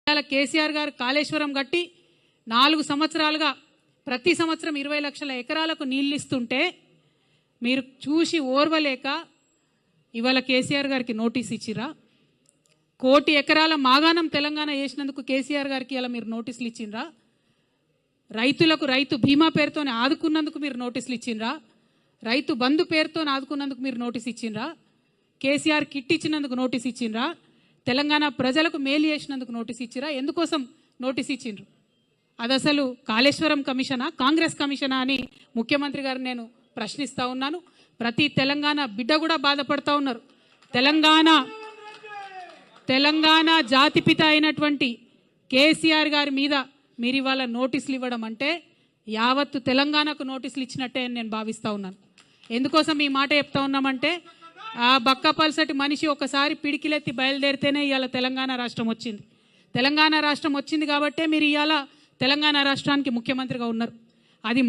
ఇవాళ కేసీఆర్ గారు కాళేశ్వరం కట్టి 4 సంవత్సరాలుగా ప్రతి సంవత్సరం 20 లక్షల ఎకరాలకు నీళ్ళు ఇస్తుంటే మీరు చూసి ఓర్వలేక ఇవాళ కేసీఆర్ గారికి నోటీస్ ఇచ్చిరా? 1 కోటి ఎకరాల మాగాణం తెలంగాణ చేసినందుకు కేసీఆర్ గారికి ఇలా మీరు నోటీసులు ఇచ్చిండ్రా? రైతులకు రైతు బీమా పేరుతోనే ఆదుకున్నందుకు మీరు నోటీసులు ఇచ్చిండ్రా? రైతు బంధు పేరుతో ఆదుకున్నందుకు మీరు నోటీస్ ఇచ్చిండ్రా? కేసీఆర్ కిట్ ఇచ్చినందుకు నోటీస్ ఇచ్చిండ్రా? తెలంగాణ ప్రజలకు మేలు చేసినందుకు నోటీస్ ఇచ్చిరా? ఎందుకోసం నోటీస్ ఇచ్చిండ్రు? అది అసలు కాళేశ్వరం కమిషనా, కాంగ్రెస్ కమిషనా అని ముఖ్యమంత్రి గారు నేను ప్రశ్నిస్తూ ఉన్నాను. ప్రతి తెలంగాణ బిడ్డ కూడా బాధపడతా ఉన్నారు. తెలంగాణ జాతిపిత అయినటువంటి కేసీఆర్ గారి మీద మీరు ఇవాళ నోటీసులు ఇవ్వడం అంటే యావత్తు తెలంగాణకు నోటీసులు ఇచ్చినట్టే అని నేను భావిస్తూ ఉన్నాను. ఎందుకోసం ఈ మాట చెప్తా ఉన్నామంటే ఆ బక్కపల్సటి మనిషి ఒకసారి పిడికిలెత్తి బయలుదేరితేనే ఇవాళ తెలంగాణ రాష్ట్రం వచ్చింది. తెలంగాణ రాష్ట్రం వచ్చింది కాబట్టే మీరు ఇవాళ తెలంగాణ రాష్ట్రానికి ముఖ్యమంత్రిగా ఉన్నారు. అది